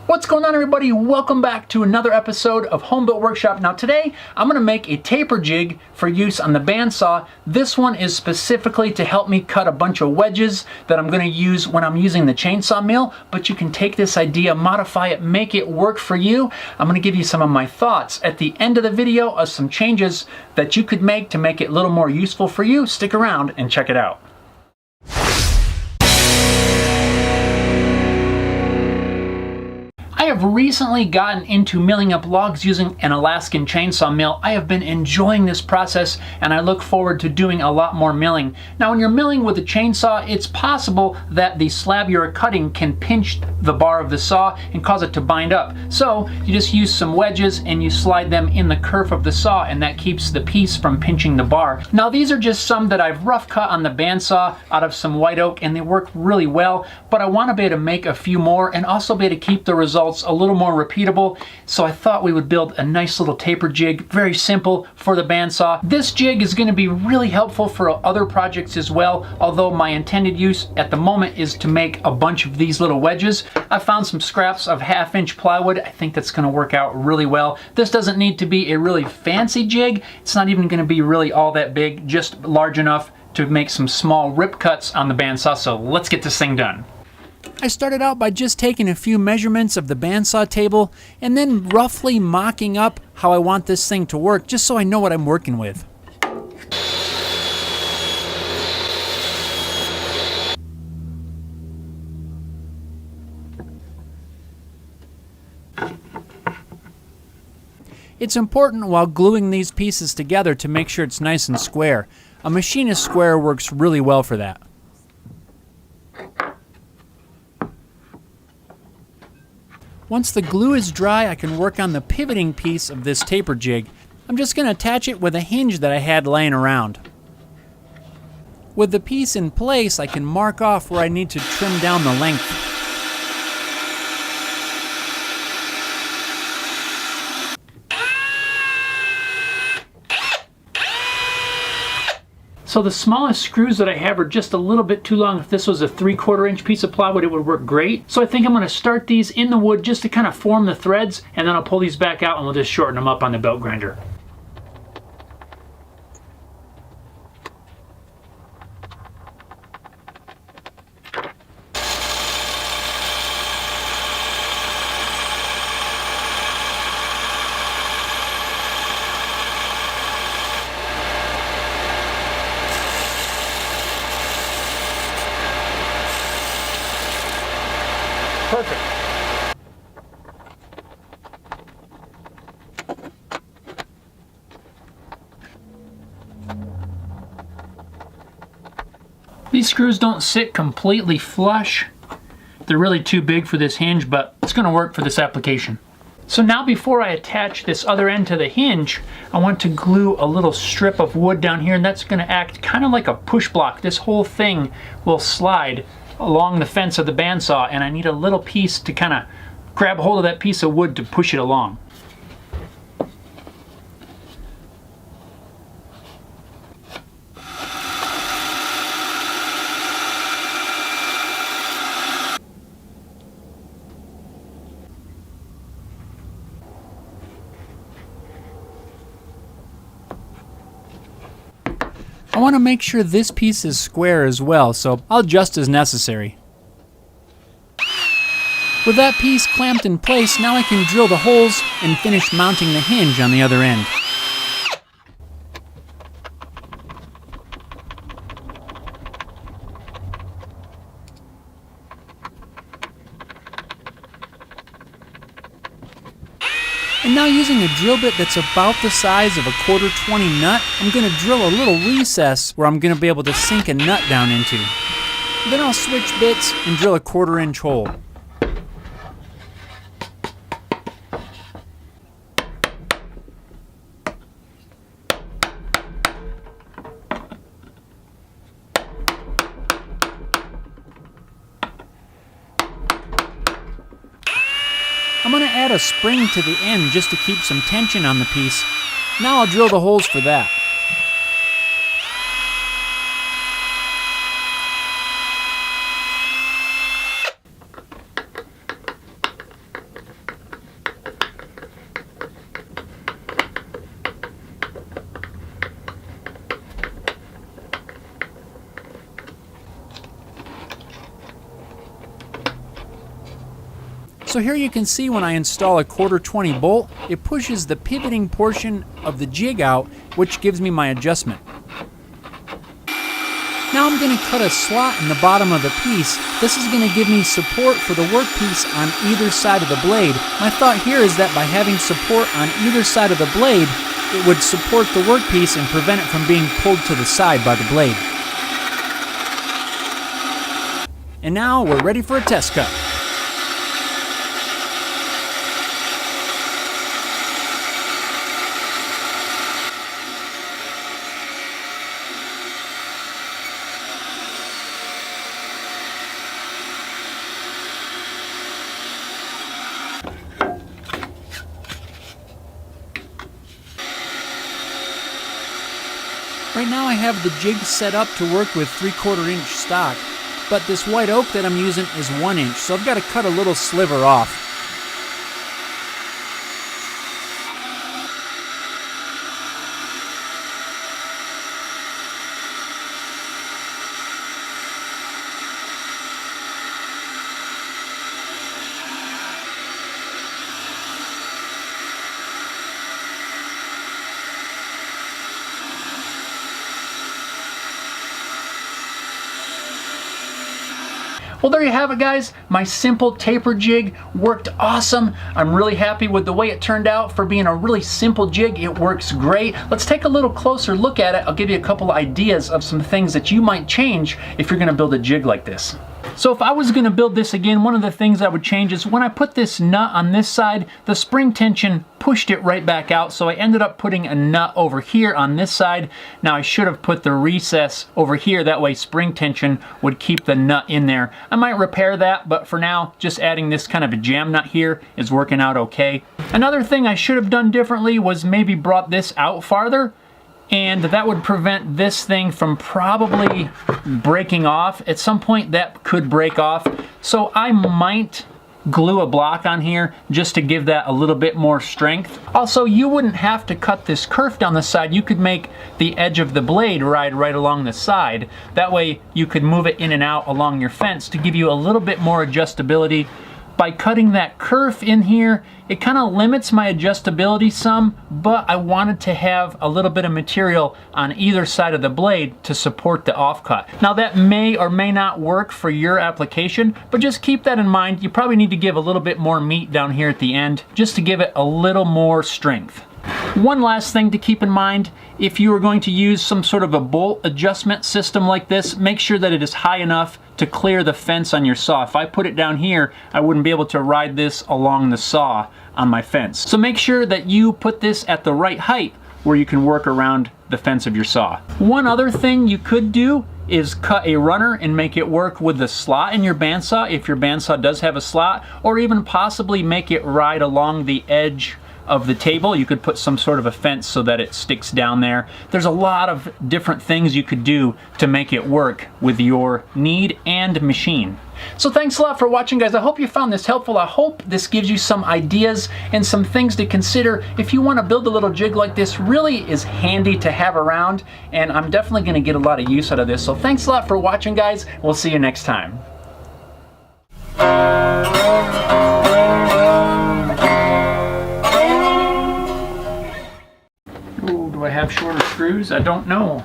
What's going on, everybody? Welcome back to another episode of Home Built Workshop. Now today I'm going to make a taper jig for use on the bandsaw. This one is specifically to help me cut a bunch of wedges that I'm going to use when I'm using the chainsaw mill, but you can take this idea, modify it, make it work for you. I'm going to give you some of my thoughts at the end of the video of some changes that you could make to make it a little more useful for you. Stick around and check it out. I have recently gotten into milling up logs using an Alaskan chainsaw mill. I have been enjoying this process and I look forward to doing a lot more milling. Now when you're milling with a chainsaw, it's possible that the slab you're cutting can pinch the bar of the saw and cause it to bind up. So you just use some wedges and you slide them in the kerf of the saw, and that keeps the piece from pinching the bar. Now these are just some that I've rough cut on the bandsaw out of some white oak, and they work really well, but I want to be able to make a few more and also be able to keep the results a little more repeatable. So I thought we would build a nice little taper jig, very simple for the bandsaw. This jig is going to be really helpful for other projects as well, although my intended use at the moment is to make a bunch of these little wedges. I found some scraps of 1/2-inch plywood. I think that's going to work out really well. This doesn't need to be a really fancy jig. It's not even going to be really all that big, just large enough to make some small rip cuts on the bandsaw. So let's get this thing done. I started out by just taking a few measurements of the bandsaw table and then roughly mocking up how I want this thing to work, just so I know what I'm working with. It's important while gluing these pieces together to make sure it's nice and square. A machinist square works really well for that. Once the glue is dry, I can work on the pivoting piece of this taper jig. I'm just going to attach it with a hinge that I had laying around. With the piece in place, I can mark off where I need to trim down the length. So the smallest screws that I have are just a little bit too long. If this was a 3/4 inch piece of plywood, it would work great. So I think I'm going to start these in the wood just to kind of form the threads, and then I'll pull these back out and we'll just shorten them up on the belt grinder. Perfect. These screws don't sit completely flush. They're really too big for this hinge, but it's going to work for this application. So now before I attach this other end to the hinge, I want to glue a little strip of wood down here, and that's going to act kind of like a push block. This whole thing will slide along the fence of the bandsaw, and I need a little piece to kind of grab hold of that piece of wood to push it along. I want to make sure this piece is square as well, so I'll adjust as necessary. With that piece clamped in place, now I can drill the holes and finish mounting the hinge on the other end. And now, using a drill bit that's about the size of a 1/4-20 nut, I'm going to drill a little recess where I'm going to be able to sink a nut down into. Then I'll switch bits and drill a 1/4 inch hole. I'm going to add a spring to the end just to keep some tension on the piece. Now I'll drill the holes for that. So here you can see when I install a 1/4-20 bolt, it pushes the pivoting portion of the jig out, which gives me my adjustment. Now I'm going to cut a slot in the bottom of the piece. This is going to give me support for the workpiece on either side of the blade. My thought here is that by having support on either side of the blade, it would support the workpiece and prevent it from being pulled to the side by the blade. And now we're ready for a test cut. Right now I have the jig set up to work with 3/4 inch stock, but this white oak that I'm using is 1 inch, so I've got to cut a little sliver off. Well, there you have it, guys. My simple taper jig worked awesome. I'm really happy with the way it turned out. For being a really simple jig, it works great. Let's take a little closer look at it. I'll give you a couple ideas of some things that you might change if you're going to build a jig like this. So if I was going to build this again, one of the things I would change is when I put this nut on this side, the spring tension pushed it right back out, so I ended up putting a nut over here on this side. Now I should have put the recess over here, that way spring tension would keep the nut in there. I might repair that, but for now, just adding this kind of a jam nut here is working out okay. Another thing I should have done differently was maybe brought this out farther, and that would prevent this thing from probably breaking off. At some point that could break off, so I might glue a block on here just to give that a little bit more strength. Also, you wouldn't have to cut this kerf down the side. You could make the edge of the blade ride right along the side. That way you could move it in and out along your fence to give you a little bit more adjustability. By cutting that kerf in here, it kind of limits my adjustability some, but I wanted to have a little bit of material on either side of the blade to support the offcut. Now that may or may not work for your application, but just keep that in mind. You probably need to give a little bit more meat down here at the end just to give it a little more strength. One last thing to keep in mind, if you are going to use some sort of a bolt adjustment system like this, make sure that it is high enough to clear the fence on your saw. If I put it down here, I wouldn't be able to ride this along the saw on my fence. So make sure that you put this at the right height where you can work around the fence of your saw. One other thing you could do is cut a runner and make it work with the slot in your bandsaw, if your bandsaw does have a slot, or even possibly make it ride along the edge of the table. You could put some sort of a fence so that it sticks down there. There's a lot of different things you could do to make it work with your need and machine. So thanks a lot for watching, guys. I hope you found this helpful. I hope this gives you some ideas and some things to consider if you want to build a little jig like this. Really is handy to have around, and I'm definitely going to get a lot of use out of this. So thanks a lot for watching, guys. We'll see you next time. Do I have shorter screws? I don't know.